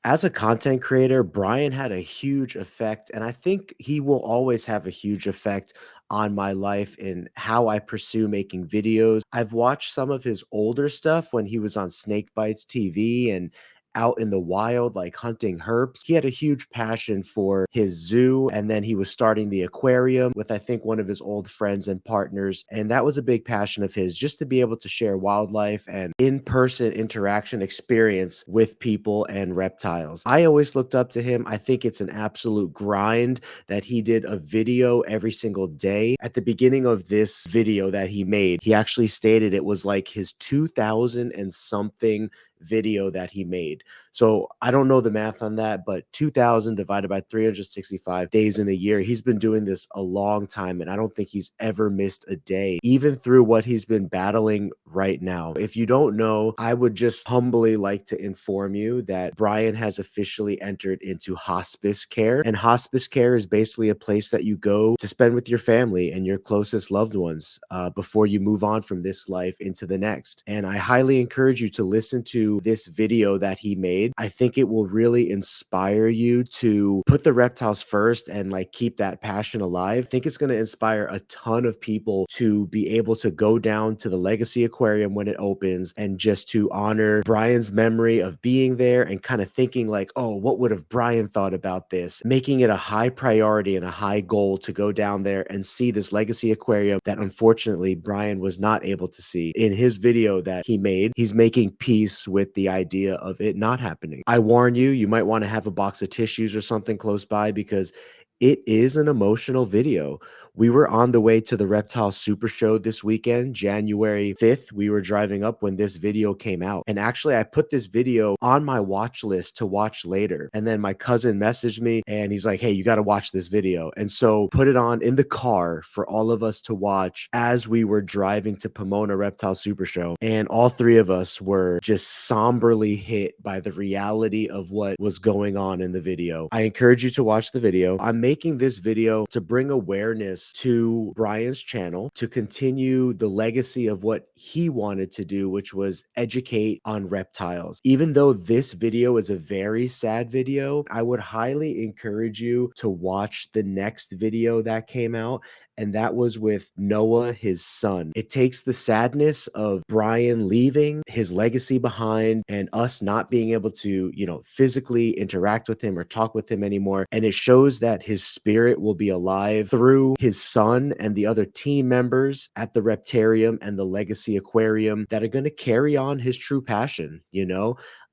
As a content creator, Brian had a huge effect, and I think he will always have a huge effect on my life in how I pursue making videos. I've watched some of his older stuff when he was on Snake Bites TV and out in the wild, like hunting herps. He had a huge passion for his zoo, and then he was starting the aquarium with, I think, one of his old friends and partners. And that was a big passion of his, just to be able to share wildlife and in person interaction experience with people and reptiles. I always looked up to him. I think it's an absolute grind that he did a video every single day. At the beginning of this video that he made, he actually stated it was like his 2000 and something video that he made. So I don't know the math on that, but 2000 divided by 365 days in a year, he's been doing this a long time. And I don't think he's ever missed a day, even through what he's been battling right now. If you don't know, I would just humbly like to inform you that Brian has officially entered into hospice care. And hospice care is basically a place that you go to spend with your family and your closest loved ones before you move on from this life into the next. And I highly encourage you to listen to this video that he made. I think it will really inspire you to put the reptiles first and like keep that passion alive. I think it's going to inspire a ton of people to be able to go down to the Lega-SEA aquarium when it opens and just to honor Brian's memory of being there and kind of thinking like, oh, what would have Brian thought about this? Making it a high priority and a high goal to go down there and see this Lega-SEA aquarium that unfortunately Brian was not able to see. In his video that he made, he's making peace with the idea of it not happening. I warn you, you might want to have a box of tissues or something close by because it is an emotional video. We were on the way to the Reptile Super Show this weekend, January 5th. We were driving up when this video came out. And actually, I put this video on my watch list to watch later. And then my cousin messaged me and he's like, hey, you got to watch this video. And so put it on in the car for all of us to watch as we were driving to Pomona Reptile Super Show. And all three of us were just somberly hit by the reality of what was going on in the video. I encourage you to watch the video. I'm making this video to bring awareness to Brian's channel, to continue the legacy of what he wanted to do, which was educate on reptiles. Even though this video is a very sad video, I would highly encourage you to watch the next video that came out, and that was with Noah, his son. It takes the sadness of Brian leaving his legacy behind and us not being able to, physically interact with him or talk with him anymore. And it shows that his spirit will be alive through his son and the other team members at the Reptarium and the Lega-SEA Aquarium that are going to carry on his true passion,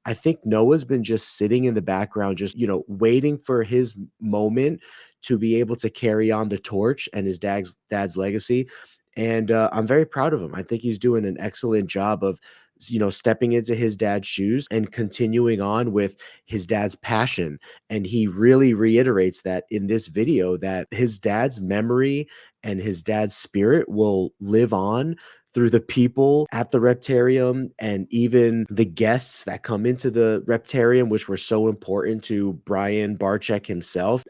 I think Noah's been just sitting in the background, just, waiting for his moment to be able to carry on the torch and his dad's legacy. And I'm very proud of him. I think he's doing an excellent job of, stepping into his dad's shoes and continuing on with his dad's passion. And he really reiterates that in this video that his dad's memory and his dad's spirit will live on through the people at the Reptarium and even the guests that come into the Reptarium, which were so important to Brian Barczyk himself.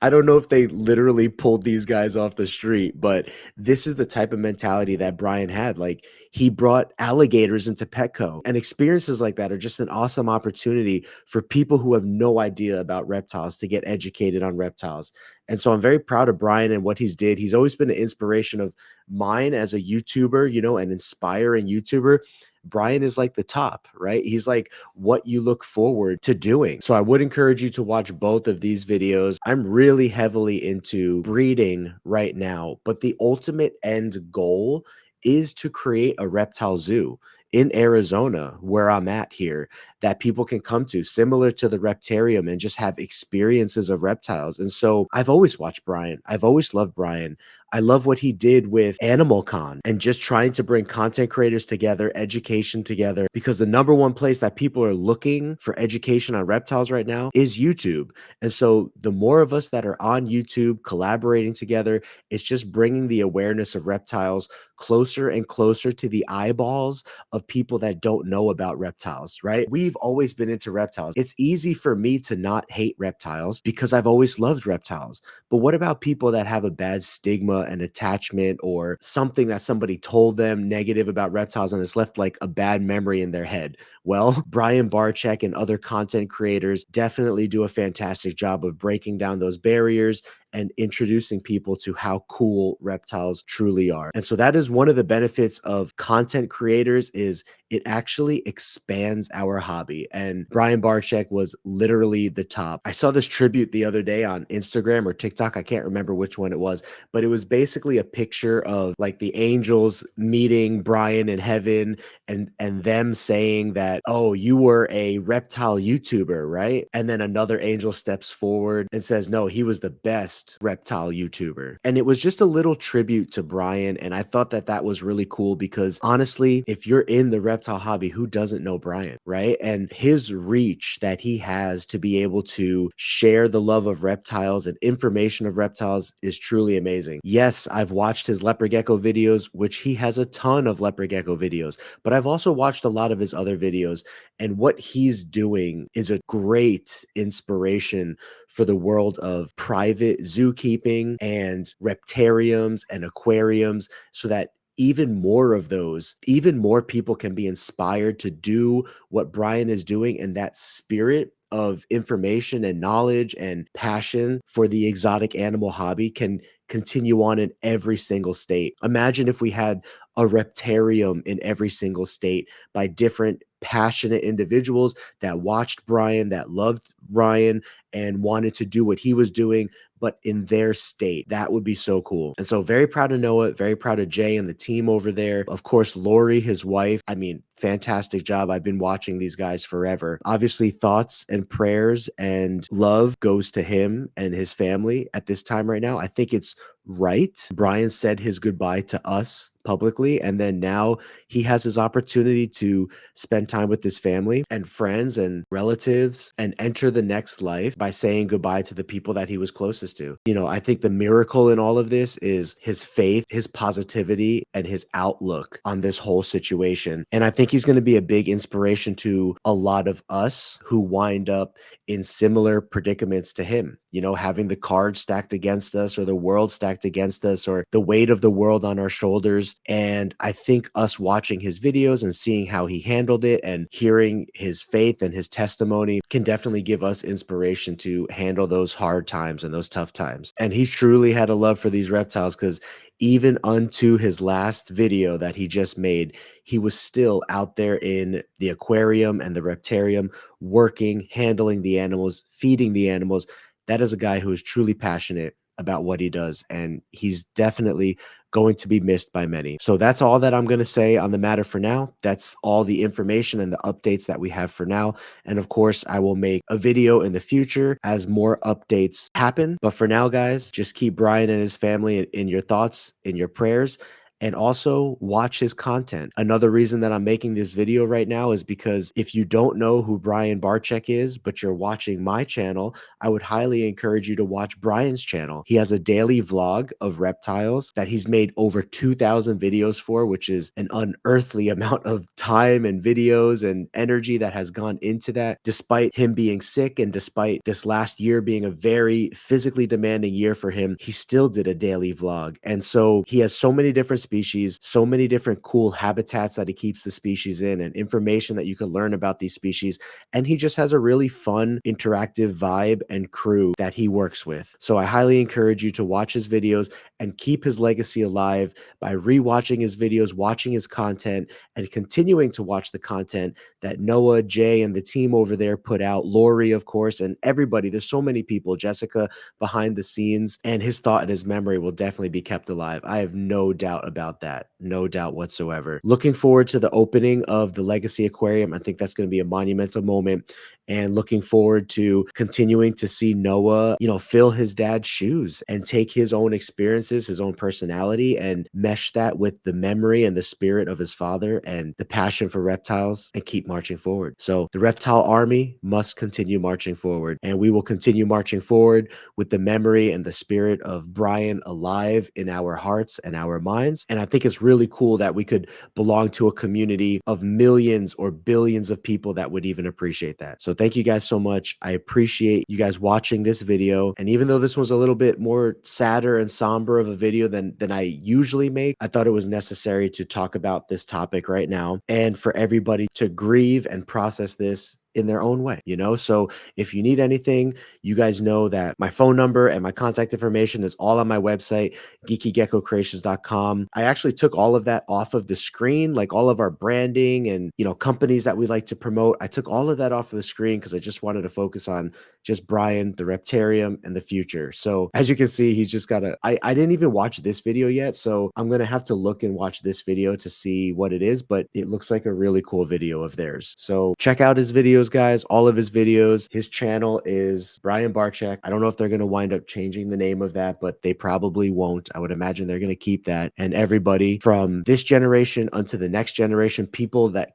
I don't know if they literally pulled these guys off the street, but this is the type of mentality that Brian had. Like, he brought alligators into Petco, and experiences like that are just an awesome opportunity for people who have no idea about reptiles to get educated on reptiles. And so I'm very proud of Brian and what he's did. He's always been an inspiration of mine as a YouTuber, an inspiring YouTuber. Brian is like the top, right? He's like what you look forward to doing. So I would encourage you to watch both of these videos. I'm really heavily into breeding right now, but the ultimate end goal is to create a reptile zoo in Arizona, where I'm at here, that people can come to, similar to the Reptarium, and just have experiences of reptiles. And so I've always watched Brian. I've always loved Brian. I love what he did with Animal Con and just trying to bring content creators together, education together, because the number one place that people are looking for education on reptiles right now is YouTube. And so the more of us that are on YouTube collaborating together, it's just bringing the awareness of reptiles closer and closer to the eyeballs of people that don't know about reptiles, right? We've we've always been into reptiles. It's easy for me to not hate reptiles because I've always loved reptiles. But what about people that have a bad stigma and attachment, or something that somebody told them negative about reptiles and it's left like a bad memory in their head? Well, Brian Barczyk and other content creators definitely do a fantastic job of breaking down those barriers and introducing people to how cool reptiles truly are. And so that is one of the benefits of content creators, is it actually expands our hobby. And Brian Barczyk was literally the top. I saw this tribute the other day on Instagram or TikTok. I can't remember which one it was, but it was basically a picture of like the angels meeting Brian in heaven, and them saying that, "Oh, you were a reptile YouTuber, right?" And then another angel steps forward and says, "No, he was the best reptile YouTuber." And it was just a little tribute to Brian, and I thought that that was really cool because honestly, if you're in the reptile hobby, who doesn't know Brian, right? And his reach that he has to be able to share the love of reptiles and information of reptiles is truly amazing. Yes, I've watched his leopard gecko videos, which he has a ton of leopard gecko videos, but I've also watched a lot of his other videos, and what he's doing is a great inspiration for the world of private zookeeping and reptariums and aquariums, so that even more of those, even more people can be inspired to do what Brian is doing, and that spirit of information and knowledge and passion for the exotic animal hobby can continue on in every single state. Imagine if we had a reptarium in every single state by different passionate individuals that watched Brian, that loved Brian, and wanted to do what he was doing, but in their state. That would be so cool. And so very proud of Noah, very proud of Jay and the team over there. Of course, Lori, his wife. I mean, fantastic job. I've been watching these guys forever. Obviously, thoughts and prayers and love goes to him and his family at this time right now. I think it's right. Brian said his goodbye to us publicly, and then now he has his opportunity to spend time with his family and friends and relatives and enter the next life by saying goodbye to the people that he was closest to. You know, I think the miracle in all of this is his faith, his positivity, and his outlook on this whole situation. And I think he's going to be a big inspiration to a lot of us who wind up in similar predicaments to him, you know, having the cards stacked against us, or the world stacked against us, or the weight of the world on our shoulders. And I think us watching his videos and seeing how he handled it and hearing his faith and his testimony can definitely give us inspiration to handle those hard times and those tough times. And he truly had a love for these reptiles, because even unto his last video that he just made, he was still out there in the aquarium and the reptarium, working, handling the animals, feeding the animals. That is a guy who is truly passionate about what he does, and he's definitely going to be missed by many. So that's all that I'm going to say on the matter for now. That's all the information and the updates that we have for now. And of course, I will make a video in the future as more updates happen. But for now, guys, just keep Brian and his family in your thoughts, in your prayers, and also watch his content. Another reason that I'm making this video right now is because if you don't know who Brian Barczyk is, but you're watching my channel, I would highly encourage you to watch Brian's channel. He has a daily vlog of reptiles that he's made over 2,000 videos for, which is an unearthly amount of time and videos and energy that has gone into that. Despite him being sick and despite this last year being a very physically demanding year for him, he still did a daily vlog. And so he has so many different species, so many different cool habitats that he keeps the species in, and information that you can learn about these species. And he just has a really fun, interactive vibe and crew that he works with. So I highly encourage you to watch his videos and keep his legacy alive by rewatching his videos, watching his content, and continuing to watch the content that Noah, Jay, and the team over there put out. Lori, of course, and everybody. There's so many people. Jessica behind the scenes, and his thought and his memory will definitely be kept alive. I have no doubt about that. No doubt whatsoever. Looking forward to the opening of the LegaSea Aquarium. I think that's going to be a monumental moment. and looking forward to continuing to see Noah, fill his dad's shoes and take his own experiences, his own personality, and mesh that with the memory and the spirit of his father and the passion for reptiles and keep marching forward. So the reptile army must continue marching forward, and we will continue marching forward with the memory and the spirit of Brian alive in our hearts and our minds. And I think it's really cool that we could belong to a community of millions or billions of people that would even appreciate that. So thank you guys so much. I appreciate you guys watching this video. And even though this was a little bit more sadder and somber of a video than I usually make, I thought it was necessary to talk about this topic right now and for everybody to grieve and process this in their own way. So if you need anything, you guys know that my phone number and my contact information is all on my website, geekygeckocreations.com. I actually took all of that off of the screen, like all of our branding and, companies that we like to promote. I took all of that off of the screen because I just wanted to focus on just Brian, the Reptarium, and the future. So as you can see, he's just got I didn't even watch this video yet, so I'm going to have to look and watch this video to see what it is, but it looks like a really cool video of theirs. So check out his videos, guys, all of his videos. His channel is Brian Barczyk. I don't know if they're going to wind up changing the name of that, but they probably won't. I would imagine they're going to keep that. And everybody from this generation unto the next generation,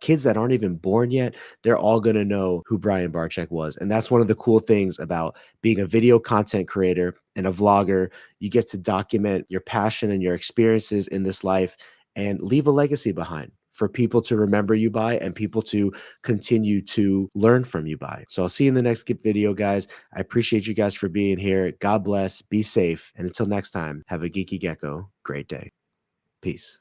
kids that aren't even born yet, they're all going to know who Brian Barczyk was. And that's one of the cool things about being a video content creator and a vlogger. You get to document your passion and your experiences in this life and leave a legacy behind for people to remember you by and people to continue to learn from you by. So I'll see you in the next video, guys. I appreciate you guys for being here. God bless, be safe, and until next time, have a geeky gecko great day. Peace.